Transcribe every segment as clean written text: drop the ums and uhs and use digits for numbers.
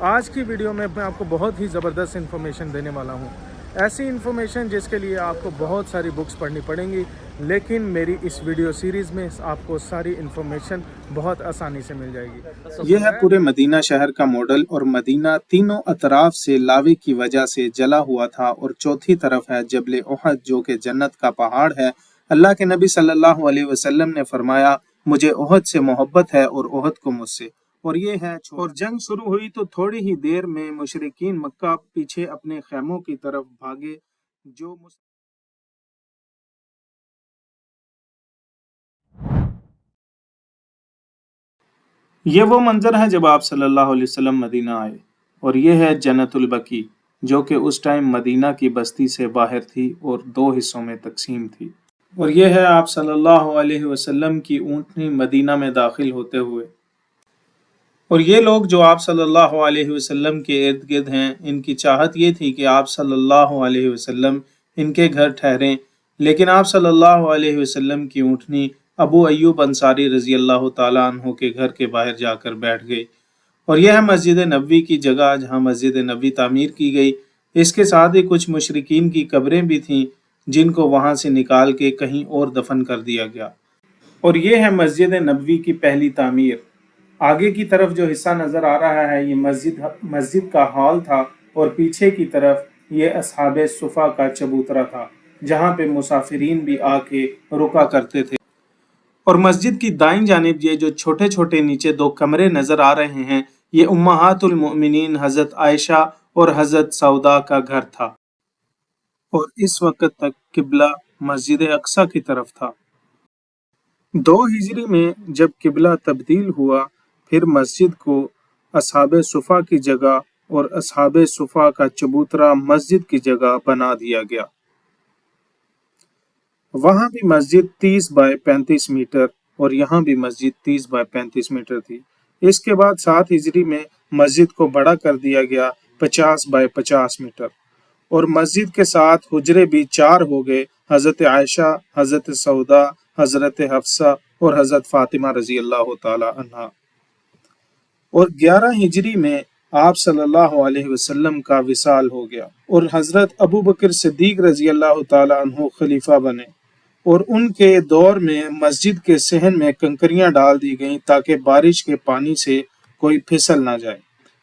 آج کی ویڈیو میں आपको बहुत ही ज़बरदस्त इन्फॉर्मेशन देने वाला हूँ। ऐसी इन्फॉर्मेशन जिसके लिए आपको बहुत सारी बुक्स पढ़नी पड़ेंगी, लेकिन मेरी इस वीडियो सीरीज़ में आपको सारी इन्फॉर्मेशन बहुत आसानी से मिल जाएगी। यह है पूरे मदीना शहर का मॉडल और मदीना तीनों अतराफ से लावे की वजह से जला हुआ था और चौथी तरफ है जबल उहद जो कि जन्नत का पहाड़ है। अल्लाह के नबी सल्लल्लाहु अलैहि वसल्लम ने फरमाया, मुझे उहद से मोहब्बत है और उहद को मुझसे। और ये है और जंग शुरू हुई तो थोड़ी ही देर में मुशरिकीन मक्का पीछे अपने खैमों की तरफ भागे। जो ये वो मंजर है जब आप सल्लल्लाहु अलैहि वसल्लम मदीना आए, और ये है जन्नतुल बकी जो कि उस टाइम मदीना की बस्ती से बाहर थी और दो हिस्सों में तकसीम थी। और ये है आप सल्लल्लाहु अलैहि वसल्लम की ऊँटनी मदीना में दाखिल होते हुए। और ये लोग जो आप सल्लल्लाहु अलैहि वसल्लम के इर्द गिर्द हैं, इनकी चाहत ये थी कि आप सल्लल्लाहु अलैहि वसल्लम इनके घर ठहरें, लेकिन आप सल्लल्लाहु अलैहि वसल्लम की ऊँटनी अबू अय्यूब अंसारी रजी अल्लाह तआला अन्हु के घर के बाहर जाकर बैठ गई। और यह है मस्जिद नबवी की जगह जहाँ मस्जिद नबवी तामीर की गई। इसके साथ ही कुछ मुशरिकीन की कब्रें भी थीं जिनको वहाँ से निकाल के कहीं और दफन कर दिया गया। और ये है मस्जिद नबवी की पहली तामीर। आगे की तरफ जो हिस्सा नज़र आ रहा है ये मस्जिद का हॉल था, और पीछे की तरफ ये असहाबे सुफ़ा का चबूतरा था जहाँ पे मुसाफिरीन भी आके रुका करते थे। और मस्जिद की दाईं जानिब ये जो छोटे छोटे नीचे दो कमरे नज़र आ रहे हैं, ये उम्महातुल मोमिनीन हज़रत आयशा और हज़रत सौदा का घर था। और इस वक्त तक किबला मस्जिद अक्सा की तरफ था। 2 हिजरी में जब किबला तब्दील हुआ, फिर मस्जिद को असहाबे सुफ़ा की जगह और असहाबे सुफ़ा का चबूतरा मस्जिद की जगह बना दिया गया। वहाँ भी मस्जिद 30 बाय 35 मीटर और यहाँ भी मस्जिद 30 बाय 35 मीटर थी। इसके बाद 7 हिजरी में मस्जिद को बड़ा कर दिया गया 50 बाय 50 मीटर, और मस्जिद के साथ हुजरे भी 4 हो गए, हज़रत आयशा, हज़रत सौदा, हज़रत हफ्सा और हज़रत फातिमा रजी अल्लाह तआला अन्हा। और 11 हिजरी में आप सल्लल्लाहु अलैहि वसल्लम का विसाल हो गया और हज़रत अबू बकर सिद्दीक रजी अल्लाह तआला अन्हु खलीफा बने। और उनके दौर में मस्जिद के सहन में कंकरियां डाल दी गईं ताकि बारिश के पानी से कोई फिसल ना जाए।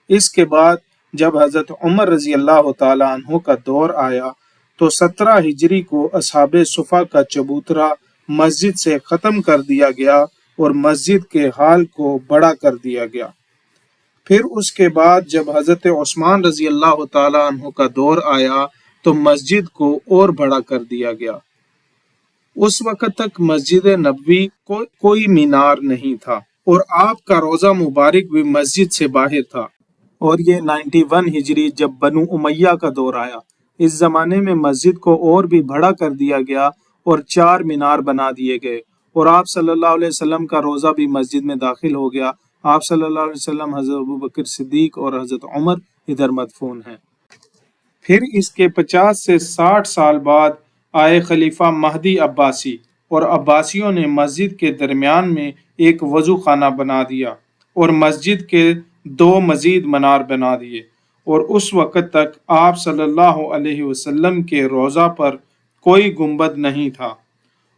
इसके बाद जब हज़रत उमर रजी अल्लाह तआला अन्हु का दौर आया तो 17 हिजरी को असहाबे सुफ़ा का चबूतरा मस्जिद से ख़त्म कर दिया गया और मस्जिद के हाल को बड़ा कर दिया गया। फिर उसके बाद जब हज़रत उस्मान रजी अल्लाह तआला अन्हु का दौर आया तो मस्जिद को और बड़ा कर दिया गया। उस वक़्त तक मस्जिद नबवी कोई मीनार नहीं था और आपका रोज़ा मुबारक भी मस्जिद से बाहर था। और ये 91 हिजरी जब बनु उमैया का दौर आया, इस ज़माने में मस्जिद को और भी बड़ा कर दिया गया और 4 मीनार बना दिए गए, और आप सल्लल्लाहु अलैहि वसल्लम का रोज़ा भी मस्जिद में दाखिल हो गया। आप सल्लल्लाहु अलैहि वसल्लम, हज़रत अबू बकर सिद्दीक और हज़रत उमर इधर मदफून हैं। फिर इसके 50 से 60 साल बाद आए खलीफा महदी अब्बासी, और अब्बासियों ने मस्जिद के दरमियान में एक वज़ू खाना बना दिया और मस्जिद के 2 मजीद मनार बना दिए। और उस वक़्त तक आप सल्लल्लाहु अलैहि वसल्लम के रोज़ा पर कोई गुंबद नहीं था।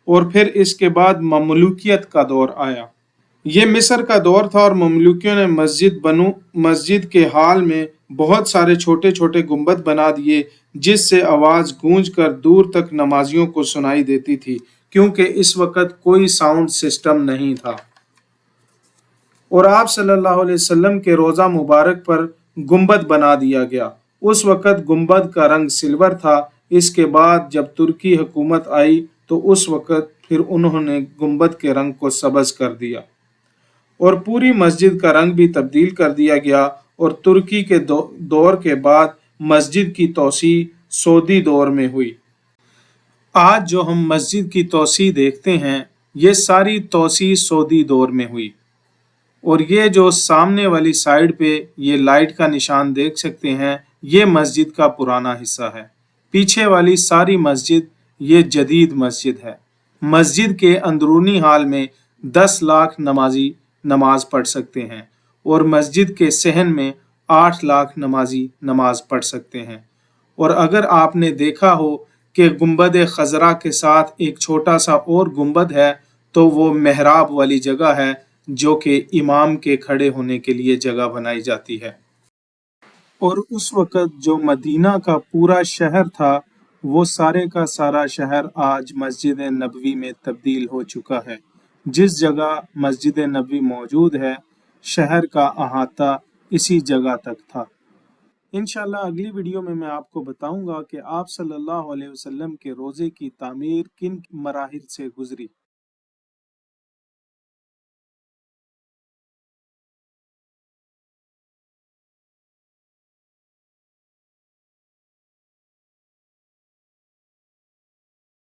और फिर इसके बाद ममलूकियत का दौर आया। ये मिस्र का दौर था और ममलूकियों ने मस्जिद के हाल में बहुत सारे छोटे छोटे गुंबद बना दिए जिससे आवाज़ गूंज कर दूर तक नमाजियों को सुनाई देती थी, क्योंकि इस वक्त कोई साउंड सिस्टम नहीं था। और आप सल्लल्लाहु अलैहि वसल्लम के रोज़ा मुबारक पर गुंबद बना दिया गया। उस वक़्त गुंबद का रंग सिल्वर था। इसके बाद जब तुर्की हुकूमत आई तो उस वक़्त फिर उन्होंने गुंबद के रंग को सब्ज़ कर दिया और पूरी मस्जिद का रंग भी तब्दील कर दिया गया। और तुर्की के दौर के बाद मस्जिद की तोसी सऊदी दौर में हुई। आज जो हम मस्जिद की तोसी देखते हैं, ये सारी तोसी सऊदी दौर में हुई। और ये जो सामने वाली साइड पे ये लाइट का निशान देख सकते हैं, ये मस्जिद का पुराना हिस्सा है। पीछे वाली सारी मस्जिद ये जदीद मस्जिद है। मस्जिद के अंदरूनी हाल में 10 लाख नमाजी नमाज पढ़ सकते हैं और मस्जिद के सहन में 8 लाख नमाजी नमाज पढ़ सकते हैं। और अगर आपने देखा हो कि गुंबद खजरा के साथ एक छोटा सा और गुंबद है, तो वो मेहराब वाली जगह है जो कि इमाम के खड़े होने के लिए जगह बनाई जाती है। और उस वक़्त जो मदीना का पूरा शहर था, वो सारे का सारा शहर आज मस्जिद नबवी में तब्दील हो चुका है। जिस जगह मस्जिद नबवी मौजूद है, शहर का अहाता इसी जगह तक था। इंशाल्लाह अगली वीडियो में मैं आपको बताऊंगा कि आप सल्लल्लाहु अलैहि वसल्लम के रोज़े की तामीर किन मराहिल से गुजरी।